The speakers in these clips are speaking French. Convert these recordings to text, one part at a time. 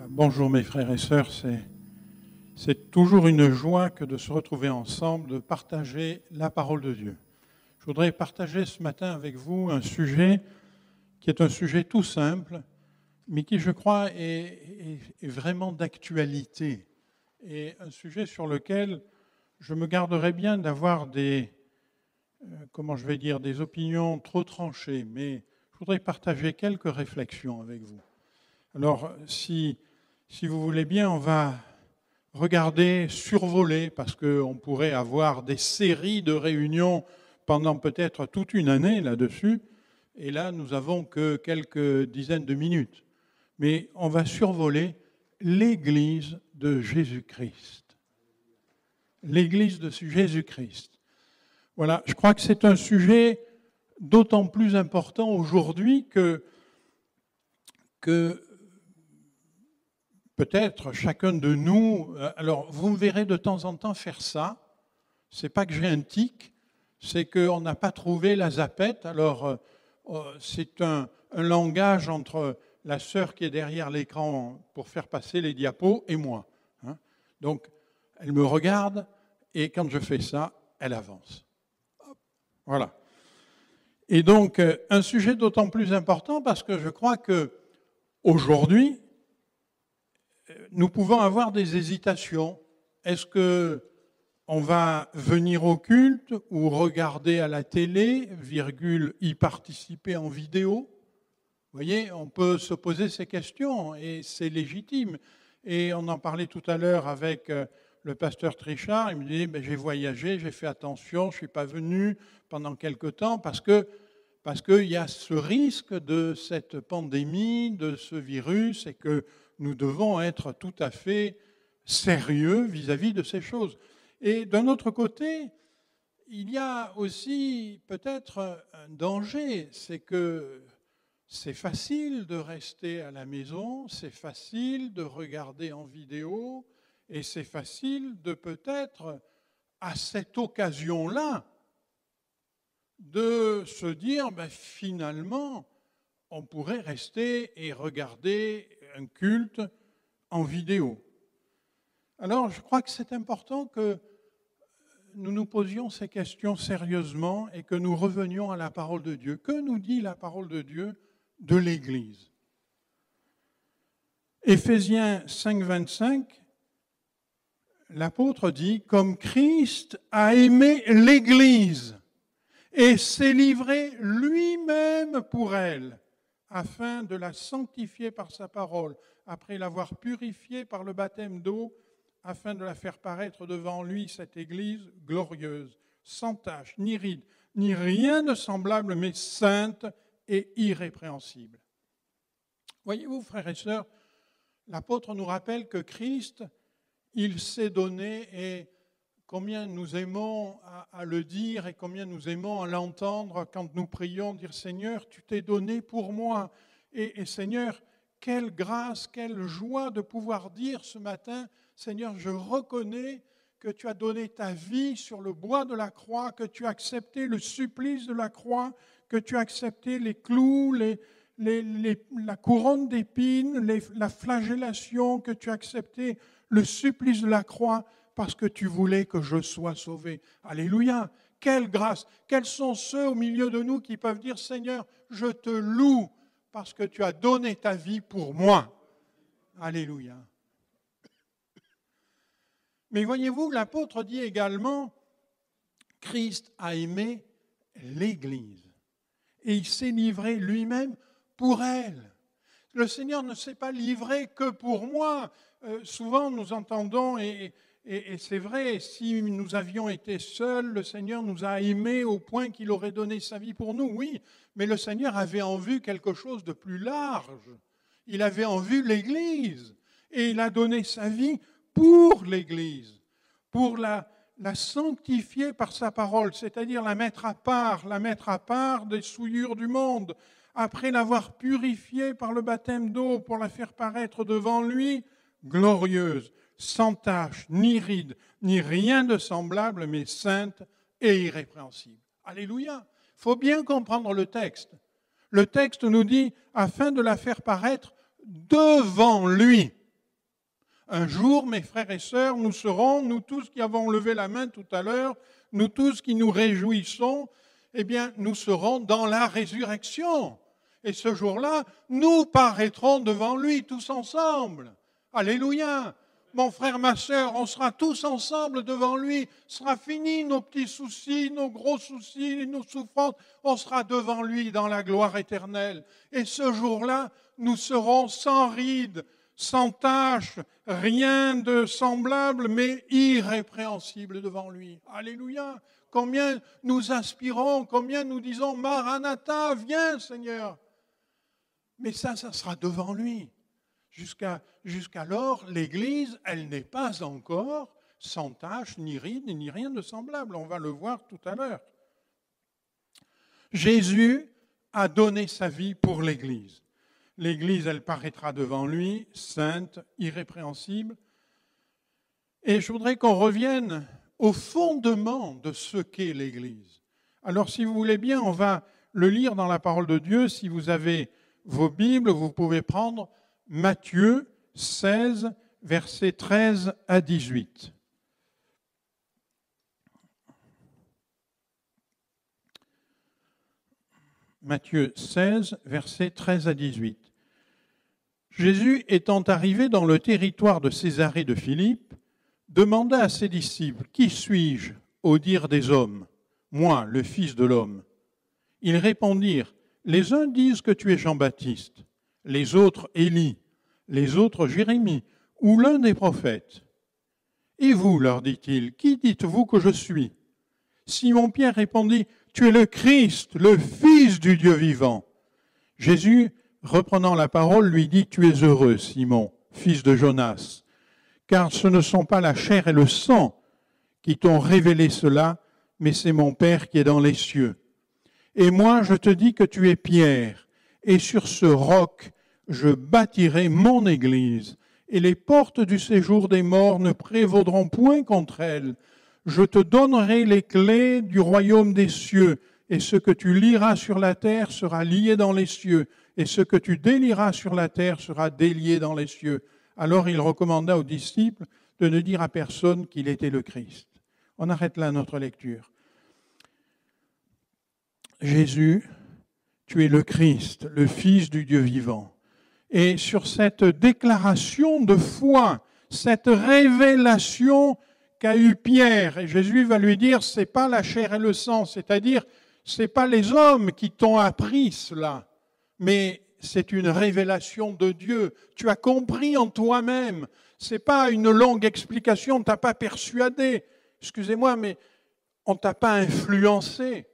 Bonjour mes frères et sœurs, c'est toujours une joie que de se retrouver ensemble, de partager la parole de Dieu. Je voudrais partager ce matin avec vous un sujet qui est un sujet tout simple, mais qui je crois est vraiment d'actualité, et un sujet sur lequel je me garderais bien d'avoir des opinions trop tranchées, mais je voudrais partager quelques réflexions avec vous. Alors, si vous voulez bien, on va regarder, survoler, parce qu'on pourrait avoir des séries de réunions pendant peut-être toute une année là-dessus, et là, nous n'avons que quelques dizaines de minutes. Mais on va survoler l'Église de Jésus-Christ. L'Église de Jésus-Christ. Voilà, je crois que c'est un sujet d'autant plus important aujourd'hui que peut-être chacun de nous, alors vous me verrez de temps en temps faire ça, c'est pas que j'ai un tic, c'est qu'on n'a pas trouvé la zapette, alors c'est un langage entre la sœur qui est derrière l'écran pour faire passer les diapos et moi. Hein. Donc elle me regarde et quand je fais ça, elle avance. Voilà. Et donc un sujet d'autant plus important parce que je crois que aujourd'hui, nous pouvons avoir des hésitations. Est-ce qu'on va venir au culte ou regarder à la télé, y participer en vidéo? Vous voyez, on peut se poser ces questions et c'est légitime. Et on en parlait tout à l'heure avec le pasteur Trichard. Il me disait, j'ai voyagé, j'ai fait attention, je ne suis pas venu pendant quelque temps parce qu'il y a ce risque de cette pandémie, de ce virus, et que nous devons être tout à fait sérieux vis-à-vis de ces choses. Et d'un autre côté, il y a aussi peut-être un danger, c'est que c'est facile de rester à la maison, c'est facile de regarder en vidéo, et c'est facile de peut-être, à cette occasion-là, de se dire, finalement, on pourrait rester et regarder un culte en vidéo. Alors, je crois que c'est important que nous nous posions ces questions sérieusement et que nous revenions à la parole de Dieu. Que nous dit la parole de Dieu de l'Église? Éphésiens 5, 25, l'apôtre dit « Comme Christ a aimé l'Église et s'est livré lui-même pour elle, afin de la sanctifier par sa parole, après l'avoir purifiée par le baptême d'eau, afin de la faire paraître devant lui, cette Église glorieuse, sans tache, ni ride, ni rien de semblable, mais sainte et irrépréhensible. » Voyez-vous, frères et sœurs, l'apôtre nous rappelle que Christ, il s'est donné, et combien nous aimons à le dire et combien nous aimons à l'entendre quand nous prions, dire « Seigneur, tu t'es donné pour moi ». Et Seigneur, quelle grâce, quelle joie de pouvoir dire ce matin « Seigneur, je reconnais que tu as donné ta vie sur le bois de la croix, que tu as accepté le supplice de la croix, que tu as accepté les clous, la couronne d'épines, la flagellation, que tu as accepté le supplice de la croix, parce que tu voulais que je sois sauvé. » Alléluia! Quelle grâce! Quels sont ceux au milieu de nous qui peuvent dire « Seigneur, je te loue parce que tu as donné ta vie pour moi. » Alléluia! Mais voyez-vous, l'apôtre dit également « Christ a aimé l'Église et il s'est livré lui-même pour elle. » Le Seigneur ne s'est pas livré que pour moi. Souvent nous entendons, et c'est vrai, si nous avions été seuls, le Seigneur nous a aimés au point qu'il aurait donné sa vie pour nous. Oui, mais le Seigneur avait en vue quelque chose de plus large. Il avait en vue l'Église. Et il a donné sa vie pour l'Église, pour la sanctifier par sa parole, c'est-à-dire la mettre à part des souillures du monde, après l'avoir purifiée par le baptême d'eau pour la faire paraître devant lui, glorieuse, sans tache, ni ride, ni rien de semblable, mais sainte et irrépréhensible. Alléluia! Il faut bien comprendre le texte. Le texte nous dit, afin de la faire paraître devant lui. Un jour, mes frères et sœurs, nous serons, nous tous qui avons levé la main tout à l'heure, nous tous qui nous réjouissons, eh bien, nous serons dans la résurrection. Et ce jour-là, nous paraîtrons devant lui tous ensemble. Alléluia! Mon frère, ma sœur, on sera tous ensemble devant lui. Ce sera fini nos petits soucis, nos gros soucis, nos souffrances. On sera devant lui dans la gloire éternelle. Et ce jour-là, nous serons sans rides, sans tache, rien de semblable, mais irrépréhensible devant lui. Alléluia! Combien nous aspirons, combien nous disons, Maranatha, viens Seigneur. Mais ça sera devant lui. Jusqu'alors, l'Église, elle n'est pas encore sans tache, ni ride, ni rien de semblable. On va le voir tout à l'heure. Jésus a donné sa vie pour l'Église. L'Église, elle paraîtra devant lui, sainte, irrépréhensible. Et je voudrais qu'on revienne au fondement de ce qu'est l'Église. Alors, si vous voulez bien, on va le lire dans la parole de Dieu. Si vous avez vos Bibles, vous pouvez prendre Matthieu 16, versets 13 à 18. Matthieu 16, versets 13 à 18. Jésus, étant arrivé dans le territoire de Césarée de Philippe, demanda à ses disciples, « Qui suis-je au dire des hommes, moi, le Fils de l'homme ?» Ils répondirent, « Les uns disent que tu es Jean-Baptiste, les autres Élie, les autres Jérémie, ou l'un des prophètes. » « Et vous, leur dit-il, qui dites-vous que je suis ?» Simon-Pierre répondit, « Tu es le Christ, le Fils du Dieu vivant. » Jésus, reprenant la parole, lui dit, « Tu es heureux, Simon, fils de Jonas, car ce ne sont pas la chair et le sang qui t'ont révélé cela, mais c'est mon Père qui est dans les cieux. Et moi, je te dis que tu es Pierre, et sur ce roc, je bâtirai mon Église, et les portes du séjour des morts ne prévaudront point contre elle. Je te donnerai les clés du royaume des cieux, et ce que tu lieras sur la terre sera lié dans les cieux, et ce que tu délieras sur la terre sera délié dans les cieux. » Alors il recommanda aux disciples de ne dire à personne qu'il était le Christ. On arrête là notre lecture. Jésus, tu es le Christ, le Fils du Dieu vivant. Et sur cette déclaration de foi, cette révélation qu'a eu Pierre, et Jésus va lui dire, c'est pas la chair et le sang, c'est-à-dire, c'est pas les hommes qui t'ont appris cela, mais c'est une révélation de Dieu. Tu as compris en toi-même. C'est pas une longue explication, on t'a pas persuadé. Excusez-moi, mais on t'a pas influencé.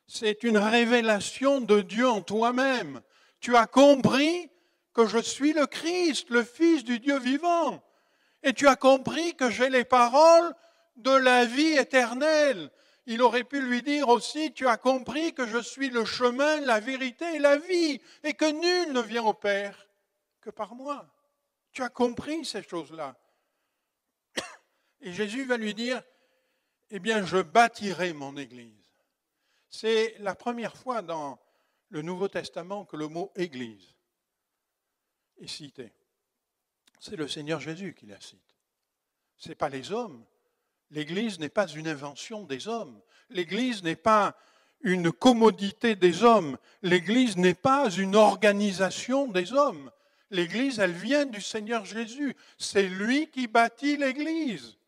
C'est une révélation de Dieu en toi-même. Tu as compris que je suis le Christ, le Fils du Dieu vivant. Et tu as compris que j'ai les paroles de la vie éternelle. Il aurait pu lui dire aussi, tu as compris que je suis le chemin, la vérité et la vie, et que nul ne vient au Père que par moi. Tu as compris ces choses-là. Et Jésus va lui dire, eh bien, je bâtirai mon Église. C'est la première fois dans le Nouveau Testament que le mot Église est cité. C'est le Seigneur Jésus qui la cite. Ce n'est pas les hommes. L'Église n'est pas une invention des hommes. L'Église n'est pas une commodité des hommes. L'Église n'est pas une organisation des hommes. L'Église, elle vient du Seigneur Jésus. C'est lui qui bâtit l'Église.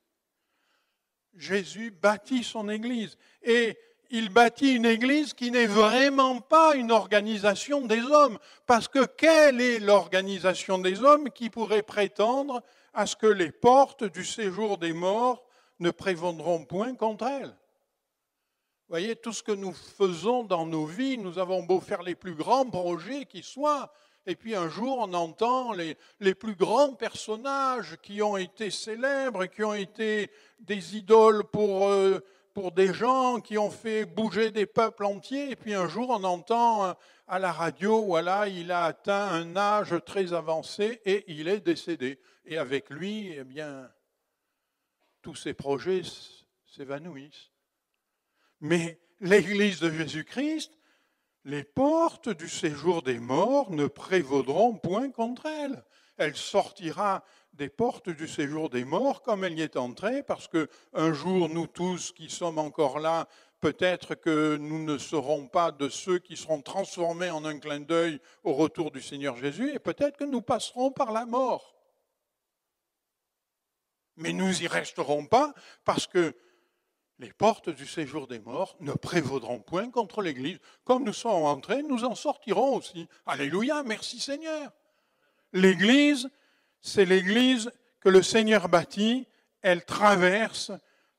Jésus bâtit son Église. Et il bâtit une Église qui n'est vraiment pas une organisation des hommes. Parce que quelle est l'organisation des hommes qui pourrait prétendre à ce que les portes du séjour des morts ne prévaudront point contre elle? Vous voyez, tout ce que nous faisons dans nos vies, nous avons beau faire les plus grands projets qui soient, et puis un jour on entend les plus grands personnages qui ont été célèbres, qui ont été des idoles pour des gens, qui ont fait bouger des peuples entiers, et puis un jour on entend à la radio, voilà, il a atteint un âge très avancé et il est décédé. Et avec lui, eh bien, tous ces projets s'évanouissent. Mais l'Église de Jésus-Christ, les portes du séjour des morts ne prévaudront point contre elle. elle sortira des portes du séjour des morts comme elle y est entrée, parce qu'un jour, nous tous qui sommes encore là, peut-être que nous ne serons pas de ceux qui seront transformés en un clin d'œil au retour du Seigneur Jésus, et peut-être que nous passerons par la mort. Mais nous n'y resterons pas, parce que les portes du séjour des morts ne prévaudront point contre l'Église. Comme nous sommes entrés, nous en sortirons aussi. Alléluia, merci Seigneur. L'Église, c'est l'Église que le Seigneur bâtit. Elle traverse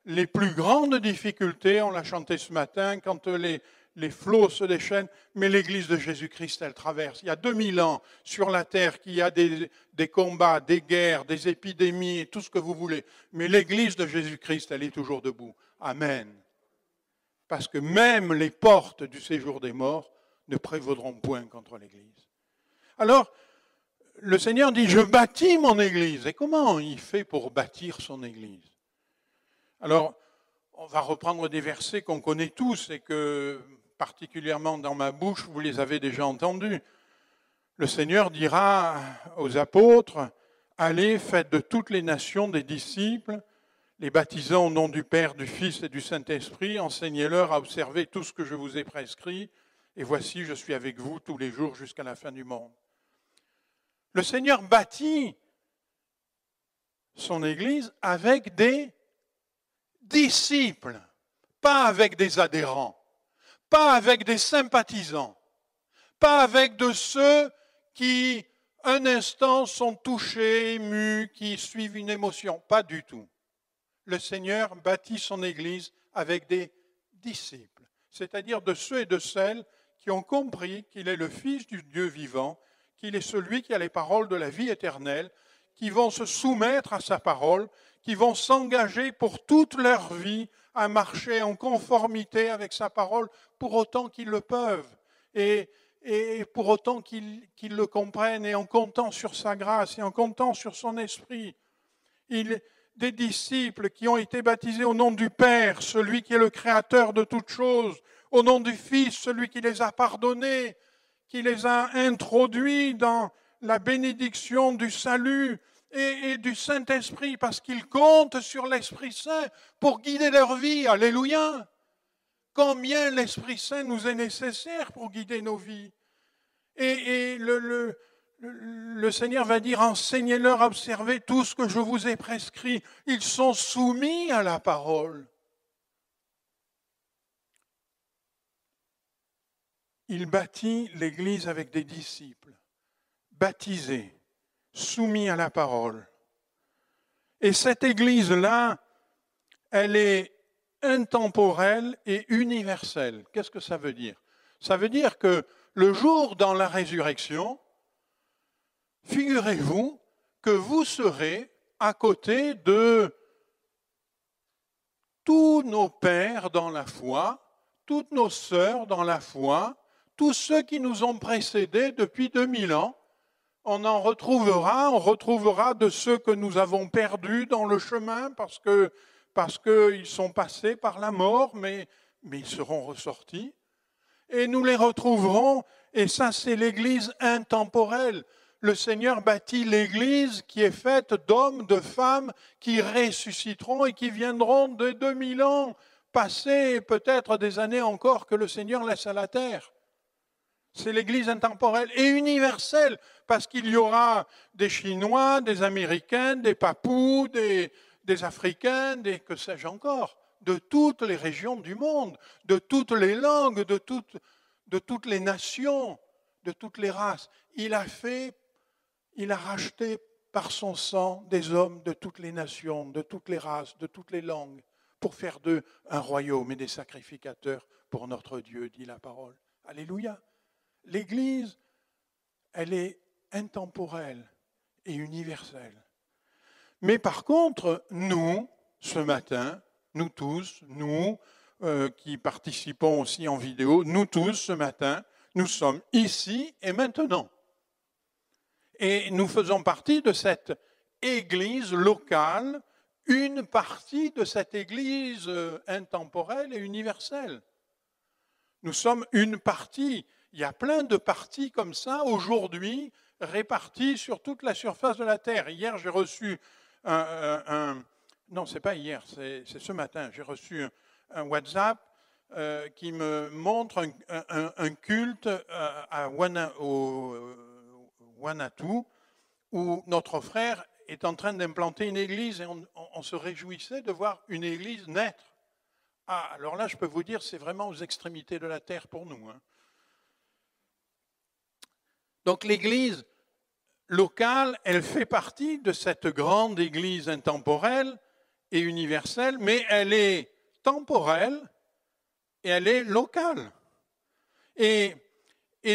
les plus grandes difficultés. On l'a chanté ce matin, quand les flots se déchaînent. Mais l'Église de Jésus-Christ, elle traverse. Il y a 2000 ans sur la terre qu'il y a des combats, des guerres, des épidémies et tout ce que vous voulez. Mais l'Église de Jésus-Christ, elle est toujours debout. Amen. Parce que même les portes du séjour des morts ne prévaudront point contre l'Église. Alors, le Seigneur dit, je bâtis mon Église. Et comment il fait pour bâtir son Église? Alors, on va reprendre des versets qu'on connaît tous et que, particulièrement dans ma bouche, vous les avez déjà entendus. Le Seigneur dira aux apôtres, allez, faites de toutes les nations des disciples, les baptisant au nom du Père, du Fils et du Saint-Esprit, enseignez-leur à observer tout ce que je vous ai prescrit, et voici, je suis avec vous tous les jours jusqu'à la fin du monde. Le Seigneur bâtit son Église avec des disciples, pas avec des adhérents, pas avec des sympathisants, pas avec de ceux qui, un instant, sont touchés, émus, qui suivent une émotion, pas du tout. Le Seigneur bâtit son Église avec des disciples, c'est-à-dire de ceux et de celles qui ont compris qu'il est le Fils du Dieu vivant, qu'il est celui qui a les paroles de la vie éternelle, qui vont se soumettre à sa parole, qui vont s'engager pour toute leur vie à marcher en conformité avec sa parole, pour autant qu'ils le peuvent, et pour autant qu'ils le comprennent, et en comptant sur sa grâce, et en comptant sur son esprit. Des disciples qui ont été baptisés au nom du Père, celui qui est le créateur de toutes choses, au nom du Fils, celui qui les a pardonnés, qui les a introduits dans la bénédiction du salut et du Saint-Esprit, parce qu'ils comptent sur l'Esprit Saint pour guider leur vie. Alléluia! Combien l'Esprit Saint nous est nécessaire pour guider nos vies. Et le Seigneur va dire, enseignez-leur à observer tout ce que je vous ai prescrit. Ils sont soumis à la parole. Il bâtit l'Église avec des disciples, baptisés, soumis à la parole. Et cette Église-là, elle est intemporelle et universelle. Qu'est-ce que ça veut dire? Ça veut dire que le jour dans la résurrection, figurez-vous que vous serez à côté de tous nos pères dans la foi, toutes nos sœurs dans la foi, tous ceux qui nous ont précédés depuis 2000 ans. On retrouvera de ceux que nous avons perdus dans le chemin parce qu'ils sont passés par la mort, mais ils seront ressortis. Et nous les retrouverons, et ça c'est l'Église intemporelle. Le Seigneur bâtit l'Église qui est faite d'hommes, de femmes qui ressusciteront et qui viendront de 2000 ans, passés et peut-être des années encore que le Seigneur laisse à la terre. C'est l'Église intemporelle et universelle, parce qu'il y aura des Chinois, des Américains, des Papous, des Africains, que sais-je encore, de toutes les régions du monde, de toutes les langues, de toutes les nations, de toutes les races. Il a racheté par son sang des hommes de toutes les nations, de toutes les races, de toutes les langues, pour faire d'eux un royaume et des sacrificateurs pour notre Dieu, dit la parole. Alléluia. L'Église, elle est intemporelle et universelle. Mais par contre, nous, ce matin, nous tous, nous qui participons aussi en vidéo, nous tous, ce matin, nous sommes ici et maintenant. Et nous faisons partie de cette Église locale, une partie de cette Église intemporelle et universelle. Nous sommes une partie. Il y a plein de parties comme ça. Aujourd'hui, répartis sur toute la surface de la Terre. Hier, j'ai reçu non, c'est pas hier, c'est ce matin, j'ai reçu un WhatsApp qui me montre un culte au Vanuatu, où notre frère est en train d'implanter une église et on se réjouissait de voir une église naître. Ah, alors là, je peux vous dire, c'est vraiment aux extrémités de la terre pour nous. Hein. Donc l'église locale, elle fait partie de cette grande église intemporelle et universelle, mais elle est temporelle et elle est locale. Et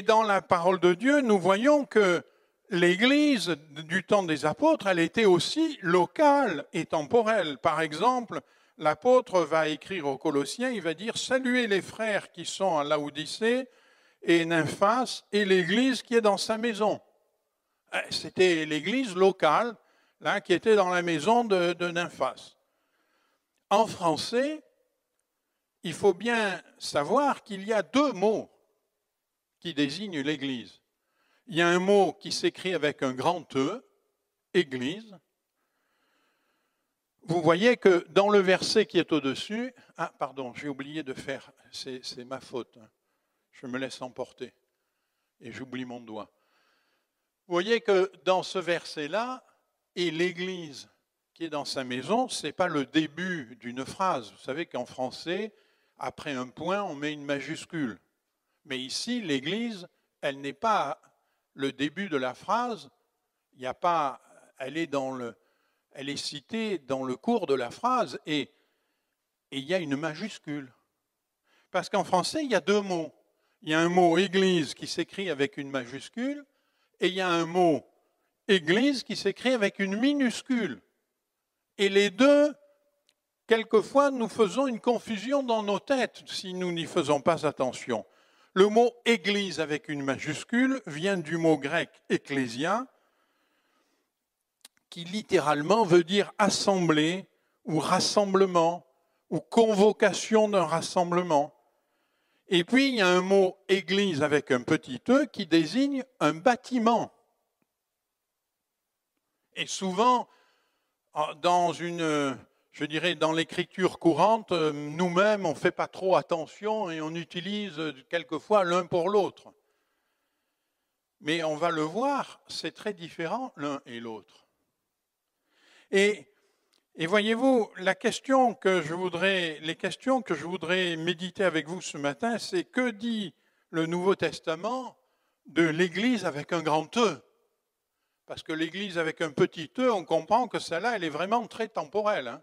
dans la parole de Dieu, nous voyons que l'église du temps des apôtres, elle était aussi locale et temporelle. Par exemple, l'apôtre va écrire aux Colossiens, il va dire « Saluez les frères qui sont à Laodicée et Nymphas et l'église qui est dans sa maison. » C'était l'église locale là, qui était dans la maison de Nymphas. En français, il faut bien savoir qu'il y a deux mots qui désignent l'église. Il y a un mot qui s'écrit avec un grand E, église. Vous voyez que dans le verset qui est au-dessus, ah pardon, j'ai oublié de faire, c'est ma faute, je me laisse emporter et j'oublie mon doigt. Vous voyez que dans ce verset-là, et l'église qui est dans sa maison, ce n'est pas le début d'une phrase. Vous savez qu'en français, après un point, on met une majuscule. Mais ici, l'église, elle n'est pas le début de la phrase, il n'y a pas, elle est citée dans le cours de la phrase et il y a une majuscule. Parce qu'en français, il y a deux mots. Il y a un mot église qui s'écrit avec une majuscule et il y a un mot église qui s'écrit avec une minuscule. Et les deux, quelquefois, nous faisons une confusion dans nos têtes si nous n'y faisons pas attention. Le mot église avec une majuscule vient du mot grec ecclésia, qui littéralement veut dire assemblée ou rassemblement ou convocation d'un rassemblement. Et puis il y a un mot église avec un petit e qui désigne un bâtiment. Et souvent, dans dans l'écriture courante, nous-mêmes, on ne fait pas trop attention et on utilise quelquefois l'un pour l'autre. Mais on va le voir, c'est très différent l'un et l'autre. Et voyez-vous, les questions que je voudrais méditer avec vous ce matin, c'est que dit le Nouveau Testament de l'Église avec un grand E? Parce que l'Église avec un petit e, on comprend que celle-là, elle est vraiment très temporelle. Hein.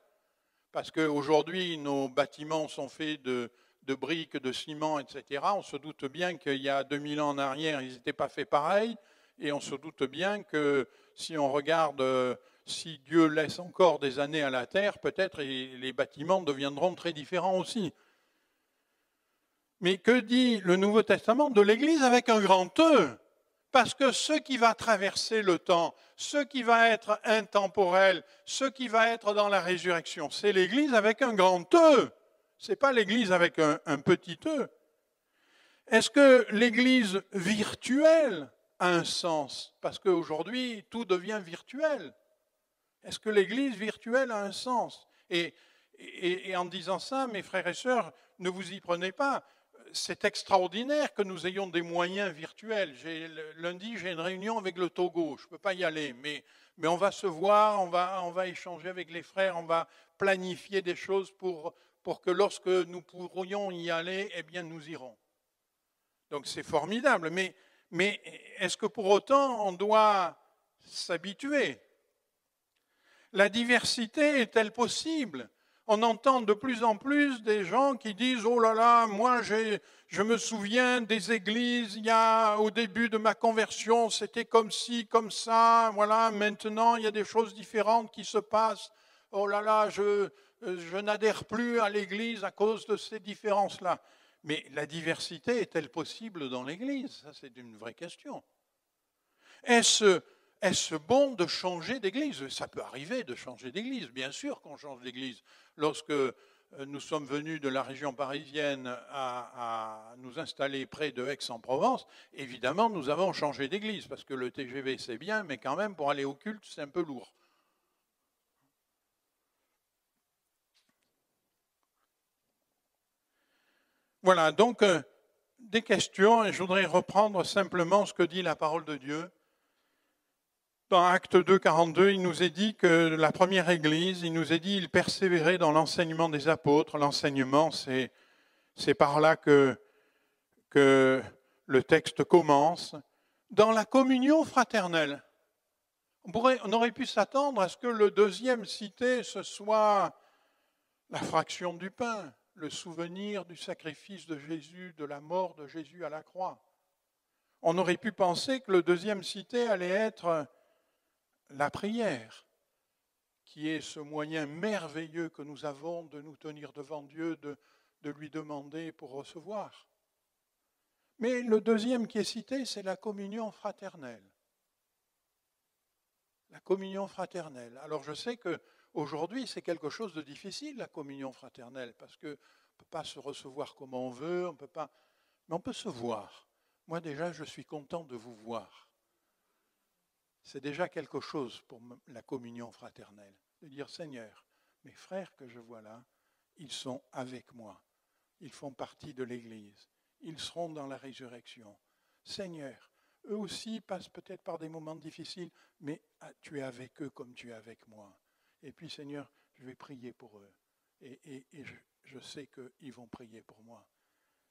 Parce qu'aujourd'hui, nos bâtiments sont faits de briques, de ciment, etc. On se doute bien qu'il y a 2000 ans en arrière, ils n'étaient pas faits pareil. Et on se doute bien que si on regarde, si Dieu laisse encore des années à la terre, peut-être les bâtiments deviendront très différents aussi. Mais que dit le Nouveau Testament de l'Église avec un grand E? Parce que ce qui va traverser le temps, ce qui va être intemporel, ce qui va être dans la résurrection, c'est l'Église avec un grand E. Ce n'est pas l'Église avec un petit e. Est-ce que l'Église virtuelle a un sens? Parce qu'aujourd'hui, tout devient virtuel. Est-ce que l'Église virtuelle a un sens? Et en disant ça, mes frères et sœurs, ne vous y prenez pas. C'est extraordinaire que nous ayons des moyens virtuels. Lundi, j'ai une réunion avec le Togo. Je ne peux pas y aller, mais on va se voir, on va échanger avec les frères, on va planifier des choses pour que lorsque nous pourrions y aller, eh bien, nous irons. Donc c'est formidable. Mais est-ce que pour autant, on doit s'habituer? La diversité est-elle possible? On entend de plus en plus des gens qui disent « Oh là là, moi je me souviens des églises, au début de ma conversion, c'était comme ci, comme ça, voilà, maintenant il y a des choses différentes qui se passent. Oh là là, je n'adhère plus à l'église à cause de ces différences-là. » Mais la diversité est-elle possible dans l'église? Ça, c'est une vraie question. Est-ce bon de changer d'église? Ça peut arriver de changer d'église, bien sûr qu'on change d'église. Lorsque nous sommes venus de la région parisienne à nous installer près de Aix-en-Provence, évidemment, nous avons changé d'église, parce que le TGV, c'est bien, mais quand même, pour aller au culte, c'est un peu lourd. Voilà, donc, des questions, et je voudrais reprendre simplement ce que dit la parole de Dieu. Dans Acte 2, 42, il nous est dit que la première Église, il nous est dit, il persévérait dans l'enseignement des apôtres. L'enseignement, c'est par là que le texte commence. Dans la communion fraternelle. On aurait pu s'attendre à ce que le deuxième cité, ce soit la fraction du pain, le souvenir du sacrifice de Jésus, de la mort de Jésus à la croix. On aurait pu penser que le deuxième cité allait être la prière, qui est ce moyen merveilleux que nous avons de nous tenir devant Dieu, de lui demander pour recevoir. Mais le deuxième qui est cité, c'est la communion fraternelle. La communion fraternelle. Alors je sais qu'aujourd'hui, c'est quelque chose de difficile, la communion fraternelle, parce qu'on ne peut pas se recevoir comme on veut, on peut pas, mais on peut se voir. Moi déjà, je suis content de vous voir. C'est déjà quelque chose pour la communion fraternelle, de dire Seigneur, mes frères que je vois là, ils sont avec moi, ils font partie de l'Église, ils seront dans la résurrection. Seigneur, eux aussi passent peut-être par des moments difficiles, mais tu es avec eux comme tu es avec moi. Et puis Seigneur, je vais prier pour eux, et je sais qu'ils vont prier pour moi.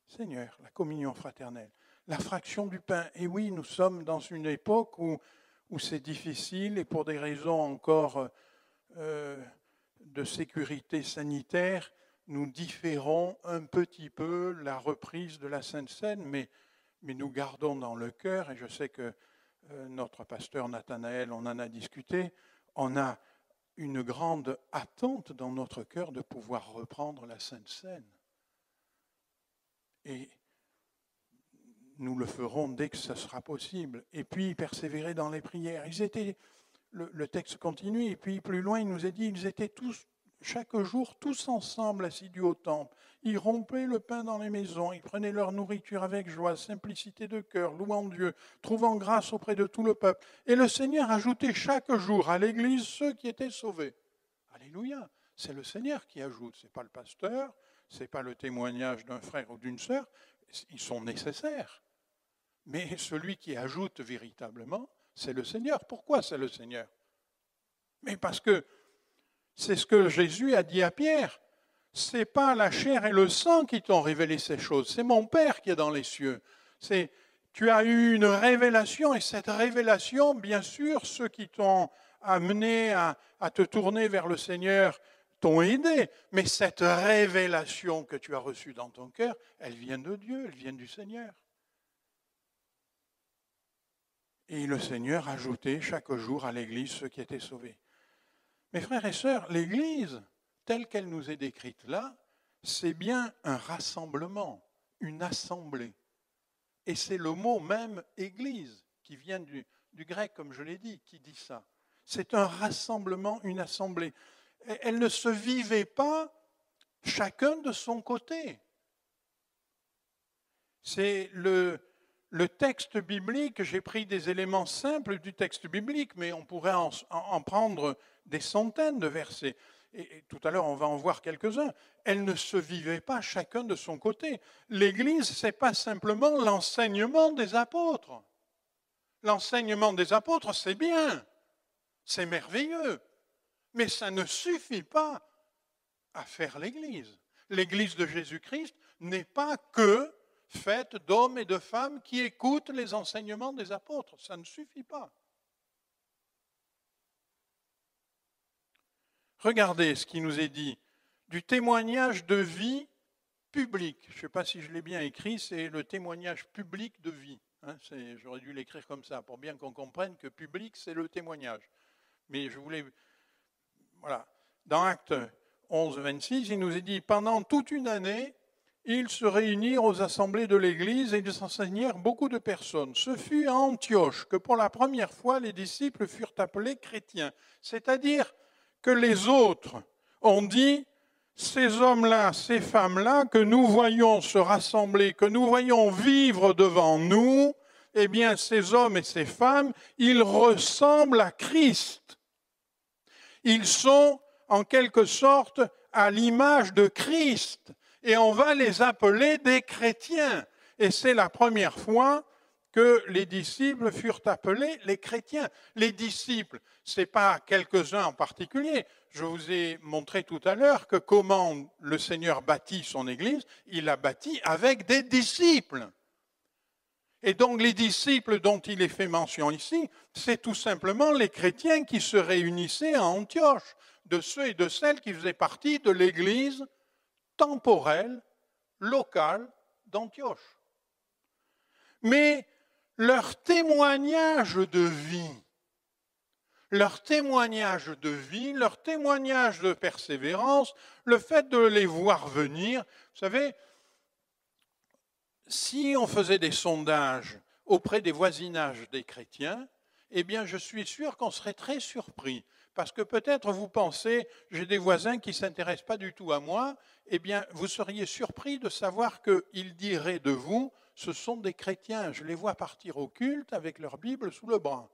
Seigneur, la communion fraternelle, la fraction du pain. Et oui, nous sommes dans une époque où c'est difficile et pour des raisons encore de sécurité sanitaire, nous différons un petit peu la reprise de la Sainte Seine, mais nous gardons dans le cœur, et je sais que notre pasteur Nathanaël, on en a discuté, on a une grande attente dans notre cœur de pouvoir reprendre la Sainte Seine. Et nous le ferons dès que ce sera possible. Et puis, persévérer dans les prières. Le texte continue, et puis plus loin, il nous est dit, ils étaient tous, chaque jour, tous ensemble assidus au temple. Ils rompaient le pain dans les maisons, ils prenaient leur nourriture avec joie, simplicité de cœur, louant Dieu, trouvant grâce auprès de tout le peuple. Et le Seigneur ajoutait chaque jour à l'Église ceux qui étaient sauvés. Alléluia, c'est le Seigneur qui ajoute, ce n'est pas le pasteur, ce n'est pas le témoignage d'un frère ou d'une sœur, ils sont nécessaires. Mais celui qui ajoute véritablement, c'est le Seigneur. Pourquoi c'est le Seigneur? Mais parce que c'est ce que Jésus a dit à Pierre. Ce n'est pas la chair et le sang qui t'ont révélé ces choses, c'est mon Père qui est dans les cieux. Tu as eu une révélation, et cette révélation, bien sûr, ceux qui t'ont amené à te tourner vers le Seigneur t'ont aidé. Mais cette révélation que tu as reçue dans ton cœur, elle vient de Dieu, elle vient du Seigneur. Et le Seigneur ajoutait chaque jour à l'Église ceux qui étaient sauvés. Mes frères et sœurs, l'Église, telle qu'elle nous est décrite là, c'est bien un rassemblement, une assemblée. Et c'est le mot même « Église » qui vient du grec, comme je l'ai dit, qui dit ça. C'est un rassemblement, une assemblée. Elle ne se vivait pas chacun de son côté. C'est le texte biblique, j'ai pris des éléments simples du texte biblique, mais on pourrait en prendre des centaines de versets. Et tout à l'heure, on va en voir quelques-uns. Elle ne se vivait pas chacun de son côté. L'Église, ce n'est pas simplement l'enseignement des apôtres. L'enseignement des apôtres, c'est bien, c'est merveilleux, mais ça ne suffit pas à faire l'Église. L'Église de Jésus-Christ n'est pas que faite d'hommes et de femmes qui écoutent les enseignements des apôtres. Ça ne suffit pas. Regardez ce qui nous est dit du témoignage de vie publique. Je ne sais pas si je l'ai bien écrit, c'est le témoignage public de vie. J'aurais dû l'écrire comme ça pour bien qu'on comprenne que public, c'est le témoignage. Mais je voulais... Voilà. Dans Acte 11, 26, il nous est dit, pendant toute une année, ils se réunirent aux assemblées de l'Église et ils enseignèrent beaucoup de personnes. Ce fut à Antioche que pour la première fois les disciples furent appelés chrétiens. C'est-à-dire que les autres ont dit, ces hommes-là, ces femmes-là que nous voyons se rassembler, que nous voyons vivre devant nous, eh bien, ces hommes et ces femmes, ils ressemblent à Christ. Ils sont, en quelque sorte, à l'image de Christ. Et on va les appeler des chrétiens. Et c'est la première fois que les disciples furent appelés les chrétiens. Les disciples, ce n'est pas quelques-uns en particulier. Je vous ai montré tout à l'heure que comment le Seigneur bâtit son Église, il l'a bâti avec des disciples. Et donc les disciples dont il est fait mention ici, c'est tout simplement les chrétiens qui se réunissaient à Antioche, de ceux et de celles qui faisaient partie de l'Église temporelle, locale d'Antioche. Mais leur témoignage de vie, leur témoignage de persévérance, le fait de les voir venir, vous savez, si on faisait des sondages auprès des voisinages des chrétiens, eh bien je suis sûr qu'on serait très surpris. Parce que peut-être vous pensez, j'ai des voisins qui ne s'intéressent pas du tout à moi, eh bien vous seriez surpris de savoir qu'ils diraient de vous, ce sont des chrétiens, je les vois partir au culte avec leur Bible sous le bras.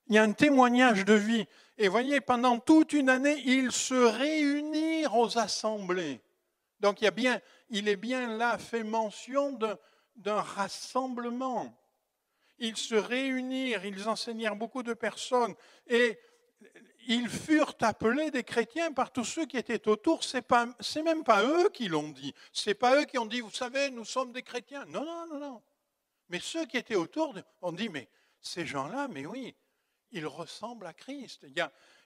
Il y a un témoignage de vie. Et voyez, pendant toute une année, ils se réunirent aux assemblées. Donc il est bien là fait mention d'un rassemblement. Ils se réunirent, ils enseignèrent beaucoup de personnes et ils furent appelés des chrétiens par tous ceux qui étaient autour. C'est même pas eux qui l'ont dit. C'est pas eux qui ont dit, vous savez, nous sommes des chrétiens. Non, non, non, non. Mais ceux qui étaient autour ont dit, mais ces gens-là, mais oui, ils ressemblent à Christ. Il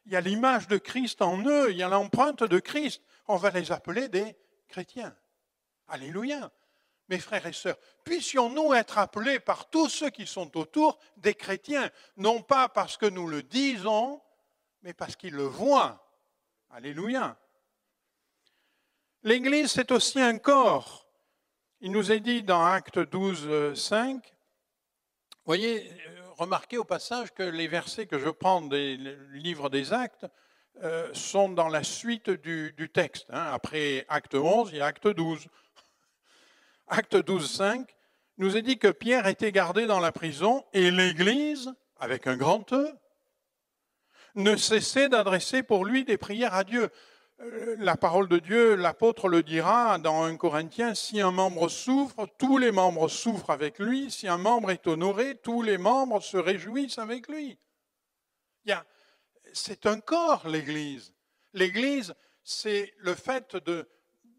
y a l'image de Christ en eux, il y a l'empreinte de Christ. On va les appeler des chrétiens. Alléluia. Mes frères et sœurs, puissions-nous être appelés par tous ceux qui sont autour des chrétiens, non pas parce que nous le disons, mais parce qu'ils le voient. Alléluia. L'Église, c'est aussi un corps. Il nous est dit dans Actes 12, 5, voyez, remarquez au passage que les versets que je prends des livres des Actes sont dans la suite du texte. Après Acte 11, il y a Acte 12. Acte 12, 5, nous est dit que Pierre était gardé dans la prison et l'Église, avec un grand E, ne cessait d'adresser pour lui des prières à Dieu. La parole de Dieu, l'apôtre le dira dans 1 Corinthiens, si un membre souffre, tous les membres souffrent avec lui. Si un membre est honoré, tous les membres se réjouissent avec lui. C'est un corps, l'Église. L'Église, c'est le fait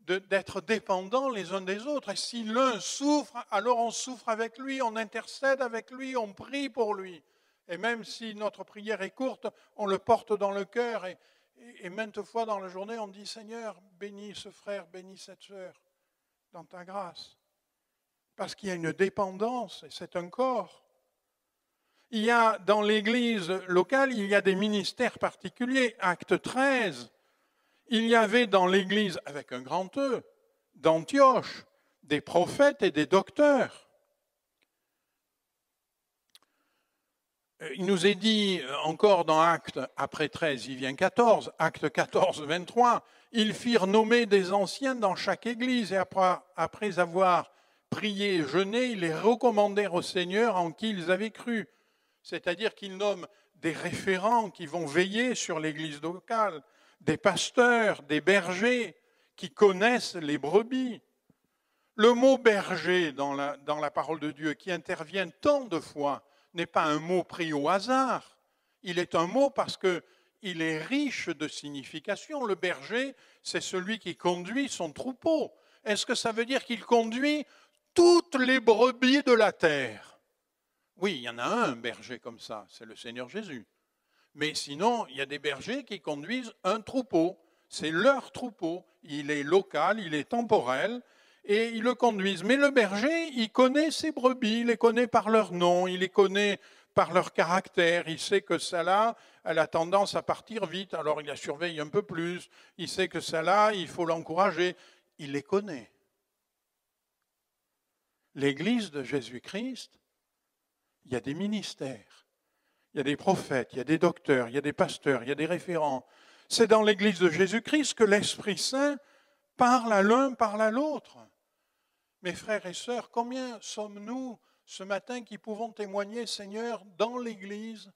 d'être dépendants les uns des autres. Et si l'un souffre, alors on souffre avec lui, on intercède avec lui, on prie pour lui. Et même si notre prière est courte, on le porte dans le cœur. Et maintes fois dans la journée, on dit, Seigneur, bénis ce frère, bénis cette sœur, dans ta grâce. Parce qu'il y a une dépendance, et c'est un corps. Il y a dans l'Église locale, il y a des ministères particuliers. Acte 13, il y avait dans l'Église, avec un grand E, d'Antioche, des prophètes et des docteurs. Il nous est dit encore dans Acte, après 13, il vient 14, Acte 14, 23, ils firent nommer des anciens dans chaque église et après avoir prié et jeûné, ils les recommandèrent au Seigneur en qui ils avaient cru. C'est-à-dire qu'ils nomment des référents qui vont veiller sur l'église locale, des pasteurs, des bergers qui connaissent les brebis. Le mot berger dans la parole de Dieu qui intervient tant de fois, n'est pas un mot pris au hasard. Il est un mot parce qu'il est riche de signification. Le berger, c'est celui qui conduit son troupeau. Est-ce que ça veut dire qu'il conduit toutes les brebis de la terre? Oui, il y en a un berger comme ça, c'est le Seigneur Jésus. Mais sinon, il y a des bergers qui conduisent un troupeau. C'est leur troupeau. Il est local, il est temporel. Et ils le conduisent. Mais le berger, il connaît ses brebis, il les connaît par leur nom, il les connaît par leur caractère. Il sait que celle-là, elle a tendance à partir vite, alors il la surveille un peu plus. Il sait que celle-là, il faut l'encourager. Il les connaît. L'Église de Jésus-Christ, il y a des ministères, il y a des prophètes, il y a des docteurs, il y a des pasteurs, il y a des référents. C'est dans l'Église de Jésus-Christ que l'Esprit Saint parle à l'un, parle à l'autre. Mes frères et sœurs, combien sommes-nous ce matin qui pouvons témoigner, Seigneur, dans l'Église,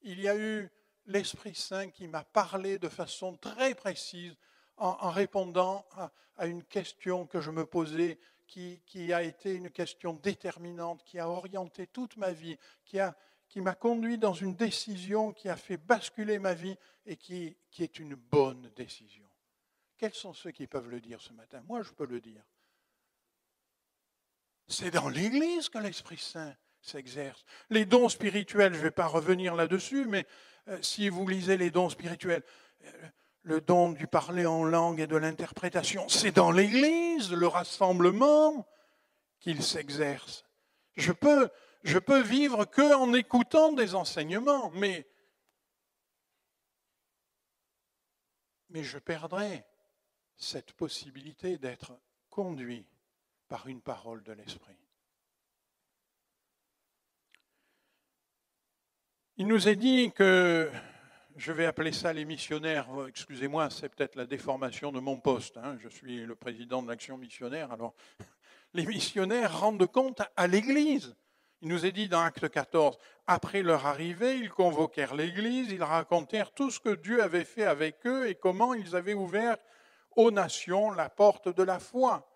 il y a eu l'Esprit Saint qui m'a parlé de façon très précise en répondant à une question que je me posais, qui a été une question déterminante, qui a orienté toute ma vie, qui m'a conduit dans une décision qui a fait basculer ma vie et qui est une bonne décision. Quels sont ceux qui peuvent le dire ce matin? Moi, je peux le dire. C'est dans l'Église que l'Esprit Saint s'exerce. Les dons spirituels, je ne vais pas revenir là-dessus, mais si vous lisez les dons spirituels, le don du parler en langue et de l'interprétation, c'est dans l'Église, le rassemblement, qu'il s'exerce. Je peux vivre qu'en écoutant des enseignements, mais je perdrai cette possibilité d'être conduit par une parole de l'Esprit. Il nous est dit que, je vais appeler ça les missionnaires, excusez-moi, c'est peut-être la déformation de mon poste, hein, je suis le président de l'Action missionnaire, alors les missionnaires rendent compte à l'Église. Il nous est dit dans Acte 14, après leur arrivée, ils convoquèrent l'Église, ils racontèrent tout ce que Dieu avait fait avec eux et comment ils avaient ouvert aux nations la porte de la foi.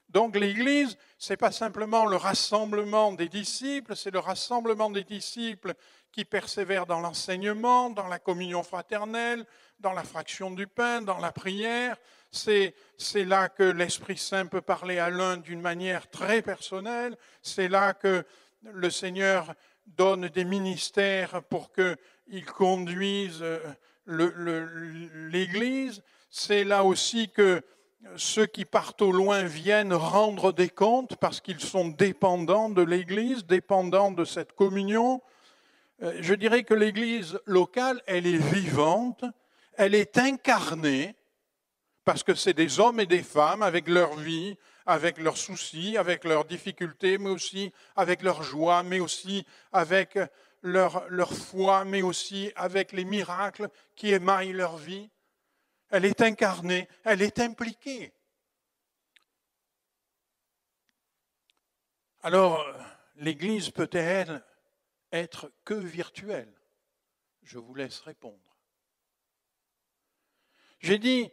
Donc l'Église, ce n'est pas simplement le rassemblement des disciples, c'est le rassemblement des disciples qui persévèrent dans l'enseignement, dans la communion fraternelle, dans la fraction du pain, dans la prière. C'est là que l'Esprit Saint peut parler à l'un d'une manière très personnelle. C'est là que le Seigneur donne des ministères pour qu'ils conduisent l'Église. C'est là aussi que ceux qui partent au loin viennent rendre des comptes parce qu'ils sont dépendants de l'Église, dépendants de cette communion. Je dirais que l'Église locale, elle est vivante, elle est incarnée, parce que c'est des hommes et des femmes avec leur vie, avec leurs soucis, avec leurs difficultés, mais aussi avec leur joie, mais aussi avec leur foi, mais aussi avec les miracles qui émaillent leur vie. Elle est incarnée, elle est impliquée. Alors, l'Église peut-elle être que virtuelle? Je vous laisse répondre. J'ai dit,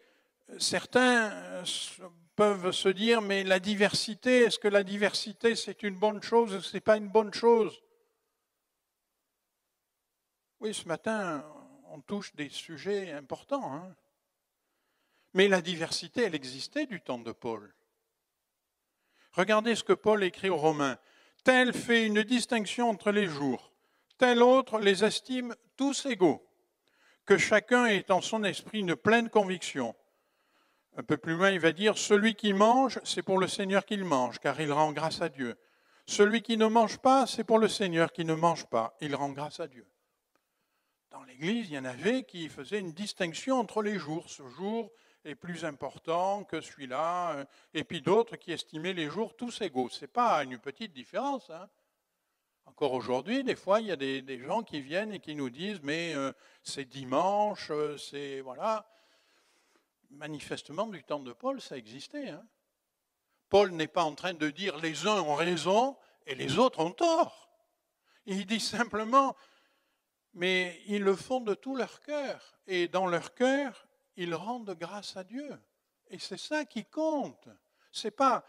certains peuvent se dire, mais la diversité, est-ce que la diversité c'est une bonne chose ou ce n'est pas une bonne chose? Oui, ce matin, on touche des sujets importants, hein. Mais la diversité, elle existait du temps de Paul. Regardez ce que Paul écrit aux Romains. Tel fait une distinction entre les jours, tel autre les estime tous égaux, que chacun ait en son esprit une pleine conviction. Un peu plus loin, il va dire, celui qui mange, c'est pour le Seigneur qu'il mange, car il rend grâce à Dieu. Celui qui ne mange pas, c'est pour le Seigneur qui ne mange pas, il rend grâce à Dieu. Dans l'Église, il y en avait qui faisaient une distinction entre les jours. Ce jour est plus important que celui-là, et puis d'autres qui estimaient les jours tous égaux. Ce n'est pas une petite différence, hein. Encore aujourd'hui, des fois, il y a des gens qui viennent et qui nous disent « mais c'est dimanche, c'est… » Voilà. Manifestement, du temps de Paul, ça existait, hein. Paul n'est pas en train de dire « les uns ont raison et les autres ont tort ». Il dit simplement « mais ils le font de tout leur cœur. Et dans leur cœur, ils rendent grâce à Dieu. » Et c'est ça qui compte. C'est pas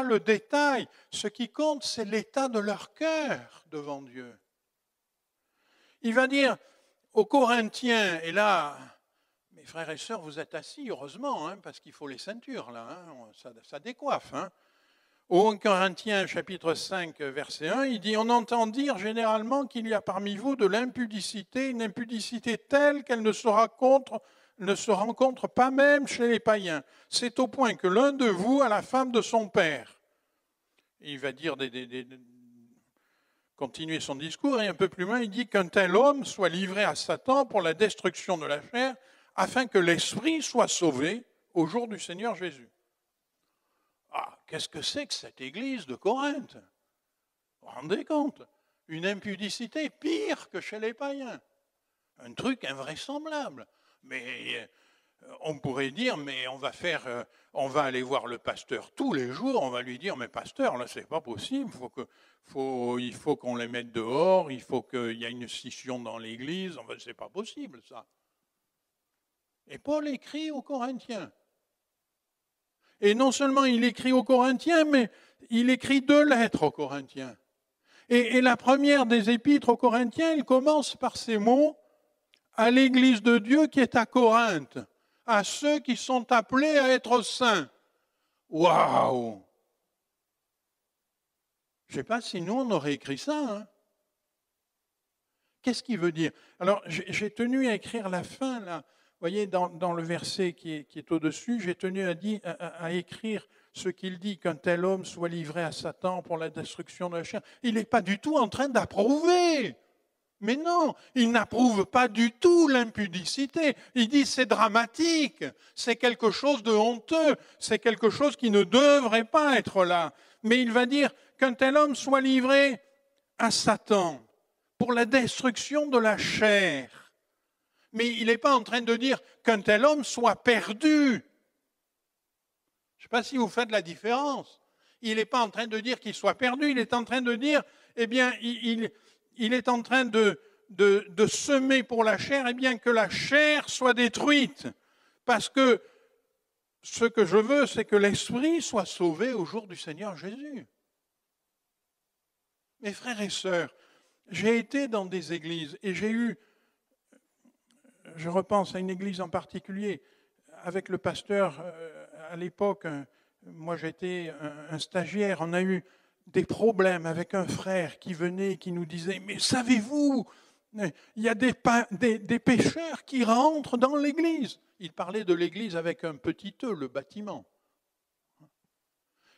le détail. Ce qui compte, c'est l'état de leur cœur devant Dieu. Il va dire aux Corinthiens, et là, mes frères et sœurs, vous êtes assis, heureusement, hein, parce qu'il faut les ceintures, là, hein, ça décoiffe. Hein. Aux Corinthiens, chapitre 5, verset 1, il dit « On entend dire généralement qu'il y a parmi vous de l'impudicité, une impudicité telle qu'elle ne se rencontre pas même chez les païens. C'est au point que l'un de vous a la femme de son père. » Il va dire continuer son discours, et un peu plus loin, il dit qu'un tel homme soit livré à Satan pour la destruction de la chair, afin que l'esprit soit sauvé au jour du Seigneur Jésus. Ah, qu'est-ce que c'est que cette église de Corinthe? Vous vous rendez compte? Une impudicité pire que chez les païens. Un truc invraisemblable. Mais on pourrait dire, mais on va aller voir le pasteur tous les jours, on va lui dire, mais pasteur, là, c'est pas possible, il faut qu'on les mette dehors, il faut qu'il y ait une scission dans l'église, enfin, c'est pas possible, ça. Et Paul écrit aux Corinthiens. Et non seulement il écrit aux Corinthiens, mais il écrit 2 lettres aux Corinthiens. Et la première des épîtres aux Corinthiens, il commence par ces mots, à l'église de Dieu qui est à Corinthe, à ceux qui sont appelés à être saints. Waouh! Je ne sais pas si nous, on aurait écrit ça. Hein? Qu'est-ce qu'il veut dire? Alors, j'ai tenu à écrire la fin, là. Vous voyez, dans le verset qui est au-dessus, j'ai tenu à écrire ce qu'il dit, qu'un tel homme soit livré à Satan pour la destruction de la chair. Il n'est pas du tout en train d'approuver. Mais non, il n'approuve pas du tout l'impudicité. Il dit c'est dramatique, c'est quelque chose de honteux, c'est quelque chose qui ne devrait pas être là. Mais il va dire qu'un tel homme soit livré à Satan pour la destruction de la chair. Mais il n'est pas en train de dire qu'un tel homme soit perdu. Je ne sais pas si vous faites la différence. Il n'est pas en train de dire qu'il soit perdu, il est en train de dire, eh bien, il est en train de semer pour la chair, eh bien que la chair soit détruite. Parce que ce que je veux, c'est que l'esprit soit sauvé au jour du Seigneur Jésus. Mes frères et sœurs, j'ai été dans des églises et j'ai eu, je repense à une église en particulier, avec le pasteur à l'époque, moi j'étais un stagiaire, on a eu des problèmes avec un frère qui venait et qui nous disait « Mais savez-vous, il y a des pécheurs qui rentrent dans l'église. » Il parlait de l'église avec un petit « e », le bâtiment.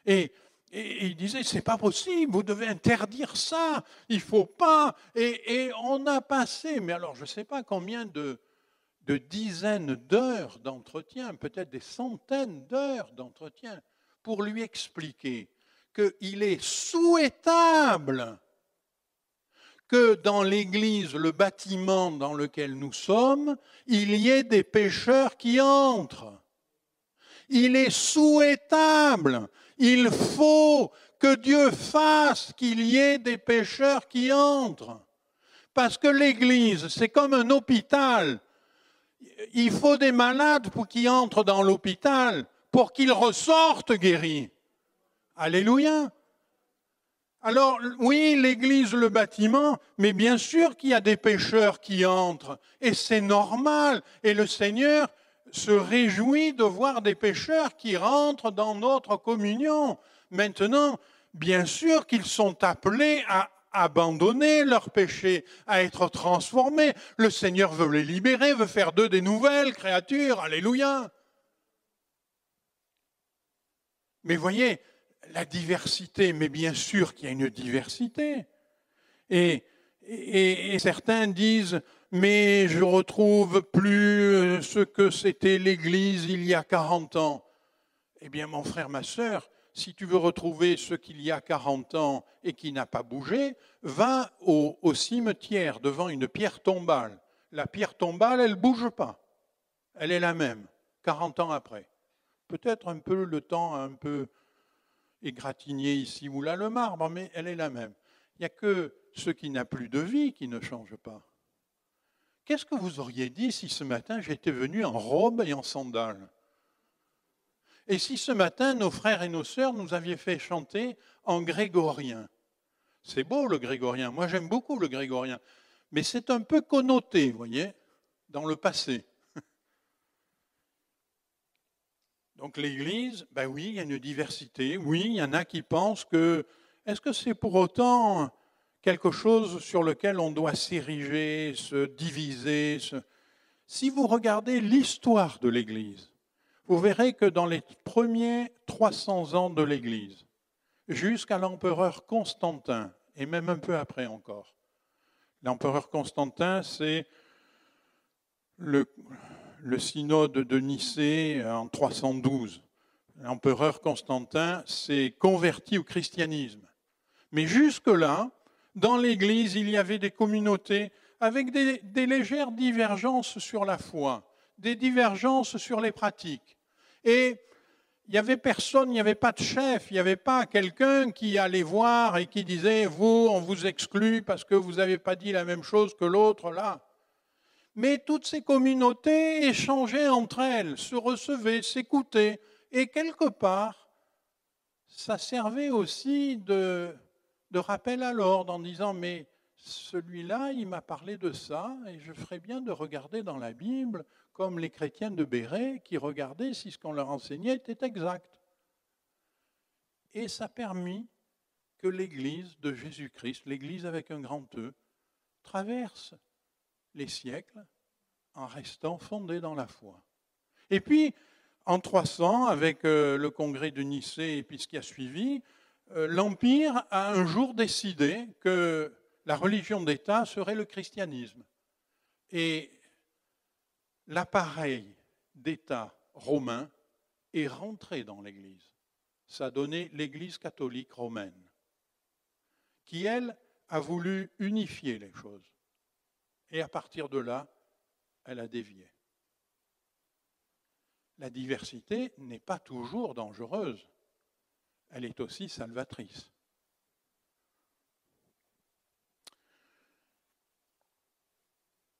Et il disait « C'est pas possible, vous devez interdire ça, il ne faut pas. » Et on a passé, mais alors je ne sais pas combien de dizaines d'heures d'entretien, peut-être des centaines d'heures d'entretien, pour lui expliquer qu'il est souhaitable que dans l'Église, le bâtiment dans lequel nous sommes, il y ait des pécheurs qui entrent. Il est souhaitable, il faut que Dieu fasse qu'il y ait des pécheurs qui entrent. Parce que l'Église, c'est comme un hôpital. Il faut des malades pour qu'ils entrent dans l'hôpital, pour qu'ils ressortent guéris. Alléluia. Alors, oui, l'Église, le bâtiment, mais bien sûr qu'il y a des pécheurs qui entrent. Et c'est normal. Et le Seigneur se réjouit de voir des pécheurs qui rentrent dans notre communion. Maintenant, bien sûr qu'ils sont appelés à abandonner leurs péchés, à être transformés. Le Seigneur veut les libérer, veut faire d'eux des nouvelles créatures. Alléluia. Mais voyez, la diversité, mais bien sûr qu'il y a une diversité. Et certains disent, mais je retrouve plus ce que c'était l'Église il y a 40 ans. Eh bien, mon frère, ma sœur, si tu veux retrouver ce qu'il y a 40 ans et qui n'a pas bougé, va au cimetière devant une pierre tombale. La pierre tombale, elle ne bouge pas. Elle est la même, 40 ans après. Peut-être un peu le temps un peu égratigné ici ou là le marbre, mais elle est la même. Il n'y a que ce qui n'a plus de vie qui ne change pas. Qu'est-ce que vous auriez dit si ce matin j'étais venu en robe et en sandales? Et si ce matin nos frères et nos sœurs nous aviez fait chanter en grégorien? C'est beau le grégorien, moi j'aime beaucoup le grégorien, mais c'est un peu connoté, vous voyez, dans le passé. Donc l'Église, ben oui, il y a une diversité. Oui, il y en a qui pensent que, est-ce que c'est pour autant quelque chose sur lequel on doit s'ériger, se diviser? Si vous regardez l'histoire de l'Église, vous verrez que dans les premiers 300 ans de l'Église, jusqu'à l'empereur Constantin, et même un peu après encore, l'empereur Constantin, c'est le synode de Nicée en 312. L'empereur Constantin s'est converti au christianisme. Mais jusque-là, dans l'Église, il y avait des communautés avec des légères divergences sur la foi, des divergences sur les pratiques. Et il n'y avait personne, il n'y avait pas de chef, il n'y avait pas quelqu'un qui allait voir et qui disait « vous, on vous exclut parce que vous n'avez pas dit la même chose que l'autre là ». Mais toutes ces communautés échangeaient entre elles, se recevaient, s'écoutaient. Et quelque part, ça servait aussi de rappel à l'ordre en disant « mais celui-là, il m'a parlé de ça et je ferais bien de regarder dans la Bible comme les chrétiens de Béret qui regardaient si ce qu'on leur enseignait était exact. » Et ça a permis que l'Église de Jésus-Christ, l'Église avec un grand E, traverse les siècles en restant fondée dans la foi. Et puis, en 300, avec le congrès de Nicée et puis ce qui a suivi, l'Empire a un jour décidé que la religion d'État serait le christianisme. Et l'appareil d'État romain est rentré dans l'Église. Ça a donné l'Église catholique romaine, qui, elle, a voulu unifier les choses. Et à partir de là, elle a dévié. La diversité n'est pas toujours dangereuse. Elle est aussi salvatrice.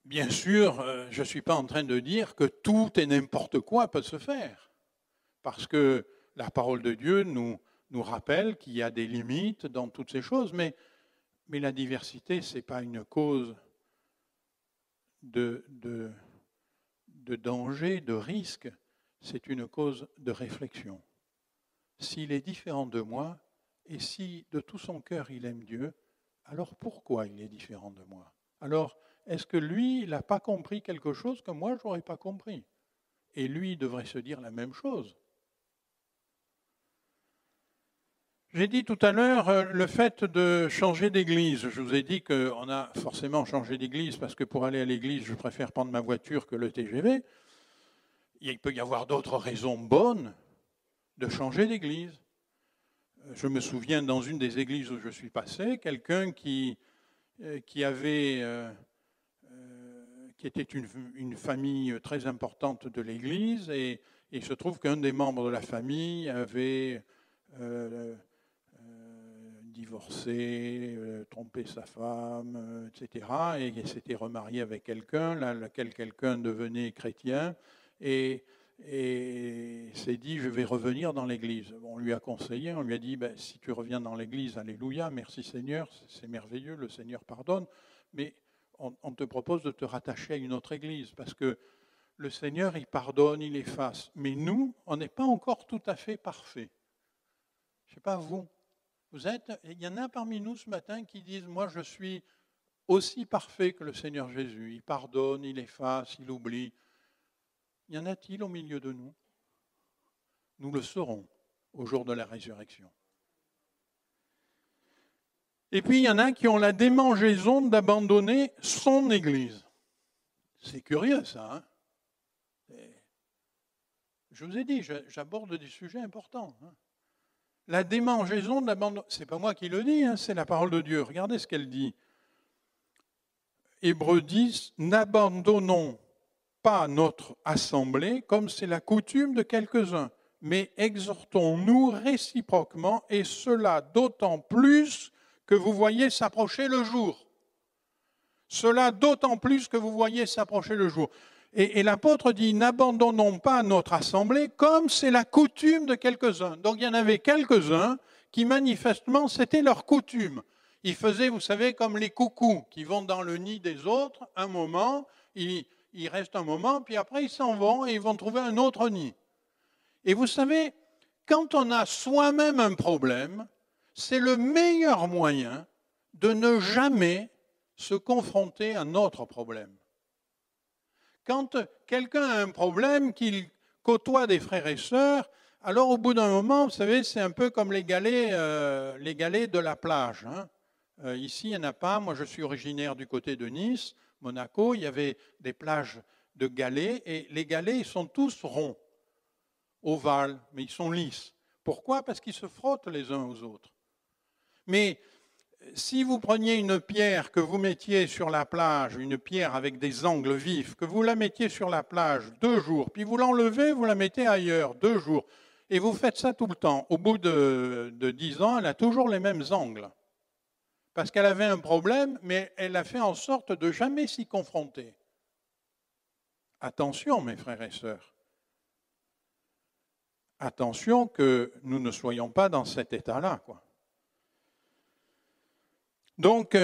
Bien sûr, je ne suis pas en train de dire que tout et n'importe quoi peut se faire, parce que la parole de Dieu nous rappelle qu'il y a des limites dans toutes ces choses, mais la diversité, ce n'est pas une cause de danger, de risque, c'est une cause de réflexion. S'il est différent de moi, et si de tout son cœur il aime Dieu, alors pourquoi il est différent de moi? Alors, est-ce que lui, il n'a pas compris quelque chose que moi, je n'aurais pas compris? Et lui, il devrait se dire la même chose. J'ai dit tout à l'heure le fait de changer d'église. Je vous ai dit qu'on a forcément changé d'église parce que pour aller à l'église, je préfère prendre ma voiture que le TGV. Il peut y avoir d'autres raisons bonnes de changer d'église. Je me souviens dans une des églises où je suis passé, quelqu'un qui était une famille très importante de l'église et il se trouve qu'un des membres de la famille avait divorcé, trompé sa femme, etc. Et s'était remarié avec quelqu'un, lequel quelqu'un devenait chrétien et s'est dit, je vais revenir dans l'église. On lui a conseillé, on lui a dit, si tu reviens dans l'église, alléluia, merci Seigneur, c'est merveilleux, le Seigneur pardonne, mais on te propose de te rattacher à une autre église, parce que le Seigneur, il pardonne, il efface. Mais nous, on n'est pas encore tout à fait parfaits. Je ne sais pas vous. Il y en a parmi nous ce matin qui disent, moi je suis aussi parfait que le Seigneur Jésus. Il pardonne, il efface, il oublie. Y en a-t-il au milieu de nous? Nous le saurons au jour de la résurrection. Et puis il y en a qui ont la démangeaison d'abandonner son Église. C'est curieux ça, hein? Je vous ai dit, j'aborde des sujets importants. Hein? La démangeaison d'abandonner, c'est pas moi qui le dis, hein, c'est la parole de Dieu. Regardez ce qu'elle dit. Hébreux 10, n'abandonnons pas notre assemblée comme c'est la coutume de quelques-uns, mais exhortons-nous réciproquement, et cela d'autant plus que vous voyez s'approcher le jour. Cela d'autant plus que vous voyez s'approcher le jour. Et l'apôtre dit, n'abandonnons pas notre assemblée comme c'est la coutume de quelques-uns. Donc il y en avait quelques-uns qui manifestement c'était leur coutume. Ils faisaient, vous savez, comme les coucous qui vont dans le nid des autres, un moment, ils restent un moment, puis après ils s'en vont et ils vont trouver un autre nid. Et vous savez, quand on a soi-même un problème, c'est le meilleur moyen de ne jamais se confronter à notre problème. Quand quelqu'un a un problème, qu'il côtoie des frères et sœurs, alors au bout d'un moment, vous savez, c'est un peu comme les galets de la plage. Hein. Ici, il n'y en a pas. Moi, je suis originaire du côté de Nice, Monaco. Il y avait des plages de galets et les galets, ils sont tous ronds, ovales, mais ils sont lisses. Pourquoi? Parce qu'ils se frottent les uns aux autres. Mais si vous preniez une pierre que vous mettiez sur la plage, une pierre avec des angles vifs, que vous la mettiez sur la plage 2 jours, puis vous l'enlevez, vous la mettez ailleurs 2 jours, et vous faites ça tout le temps, au bout de 10 ans, elle a toujours les mêmes angles. Parce qu'elle avait un problème, mais elle a fait en sorte de jamais s'y confronter. Attention, mes frères et sœurs. Attention que nous ne soyons pas dans cet état-là, quoi. Donc,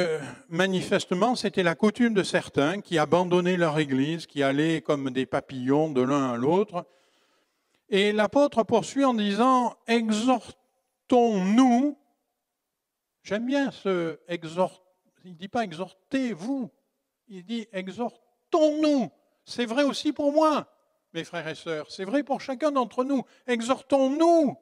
manifestement, c'était la coutume de certains qui abandonnaient leur église, qui allaient comme des papillons de l'un à l'autre. Et l'apôtre poursuit en disant « Exhortons-nous ». J'aime bien ce « exhort ». Il ne dit pas « exhortez-vous », il dit « exhortons-nous ». C'est vrai aussi pour moi, mes frères et sœurs. C'est vrai pour chacun d'entre nous. Exhortons-nous.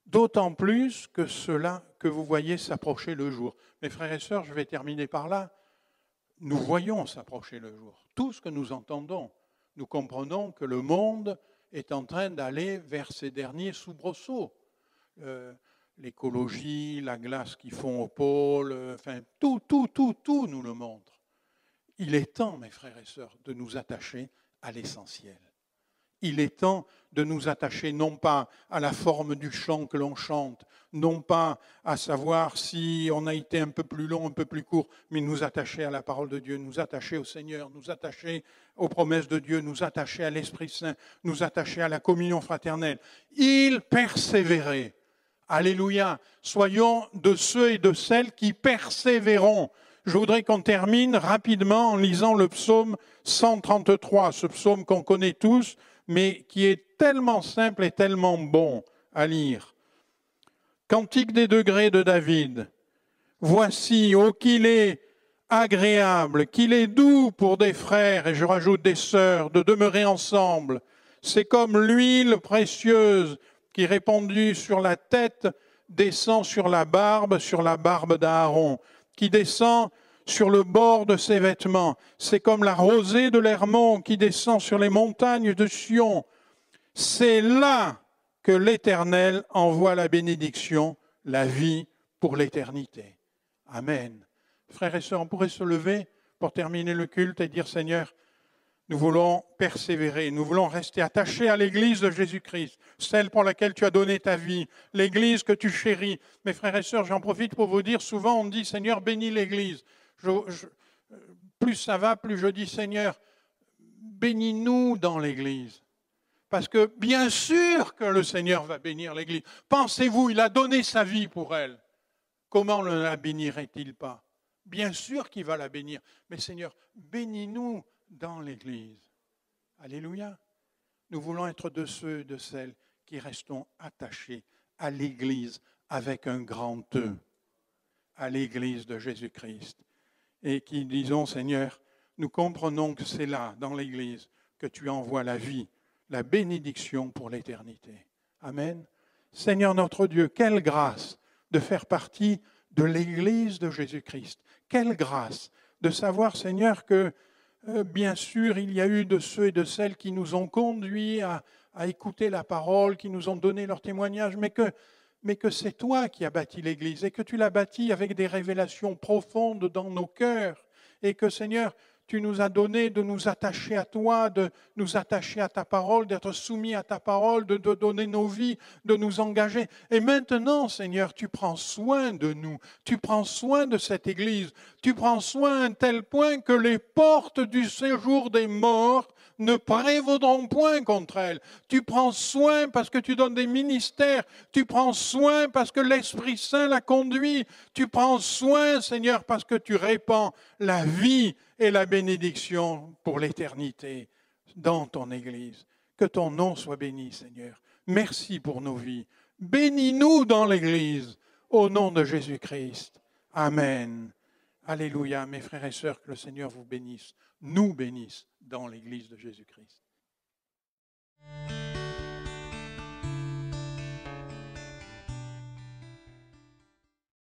D'autant plus que cela que vous voyez s'approcher le jour. Mes frères et sœurs, je vais terminer par là. Nous voyons s'approcher le jour. Tout ce que nous entendons, nous comprenons que le monde est en train d'aller vers ces derniers soubresauts. L'écologie, la glace qu'ils font au pôle, enfin, tout nous le montre. Il est temps, mes frères et sœurs, de nous attacher à l'essentiel. Il est temps de nous attacher non pas à la forme du chant que l'on chante, non pas à savoir si on a été un peu plus long, un peu plus court, mais nous attacher à la parole de Dieu, nous attacher au Seigneur, nous attacher aux promesses de Dieu, nous attacher à l'Esprit Saint, nous attacher à la communion fraternelle. Il persévérait. Alléluia. Soyons de ceux et de celles qui persévérons. Je voudrais qu'on termine rapidement en lisant le psaume 133, ce psaume qu'on connaît tous, mais qui est tellement simple et tellement bon à lire. Cantique des degrés de David. Voici, ô qu'il est agréable, qu'il est doux pour des frères, et je rajoute des sœurs, de demeurer ensemble. C'est comme l'huile précieuse qui, répandue sur la tête, descend sur la barbe d'Aaron, qui descend sur le bord de ses vêtements. C'est comme la rosée de l'Hermon qui descend sur les montagnes de Sion. C'est là que l'Éternel envoie la bénédiction, la vie pour l'éternité. Amen. Frères et sœurs, on pourrait se lever pour terminer le culte et dire, Seigneur, nous voulons persévérer, nous voulons rester attachés à l'Église de Jésus-Christ, celle pour laquelle tu as donné ta vie, l'Église que tu chéris. Mes frères et sœurs, j'en profite pour vous dire, souvent on dit, Seigneur, bénis l'Église. Plus ça va, plus je dis, Seigneur, bénis-nous dans l'Église. Parce que bien sûr que le Seigneur va bénir l'Église. Pensez-vous, il a donné sa vie pour elle. Comment ne la bénirait-il pas? Bien sûr qu'il va la bénir. Mais Seigneur, bénis-nous dans l'Église. Alléluia. Nous voulons être de ceux et de celles qui restons attachés à l'Église avec un grand E, à l'Église de Jésus-Christ. Et qui disons, Seigneur, nous comprenons que c'est là, dans l'Église, que tu envoies la vie, la bénédiction pour l'éternité. Amen. Seigneur notre Dieu, quelle grâce de faire partie de l'Église de Jésus-Christ. Quelle grâce de savoir, Seigneur, que bien sûr, il y a eu de ceux et de celles qui nous ont conduits à écouter la parole, qui nous ont donné leur témoignage, mais que c'est toi qui as bâti l'Église et que tu l'as bâtie avec des révélations profondes dans nos cœurs et que, Seigneur, tu nous as donné de nous attacher à toi, de nous attacher à ta parole, d'être soumis à ta parole, de donner nos vies, de nous engager. Et maintenant, Seigneur, tu prends soin de nous, tu prends soin de cette Église, tu prends soin à un tel point que les portes du séjour des morts ne prévaudront point contre elle. Tu prends soin parce que tu donnes des ministères, tu prends soin parce que l'Esprit Saint la conduit, tu prends soin, Seigneur, parce que tu répands la vie et la bénédiction pour l'éternité dans ton Église. Que ton nom soit béni, Seigneur. Merci pour nos vies. Bénis-nous dans l'Église, au nom de Jésus-Christ. Amen. Alléluia, mes frères et sœurs, que le Seigneur vous bénisse, nous bénisse dans l'Église de Jésus-Christ.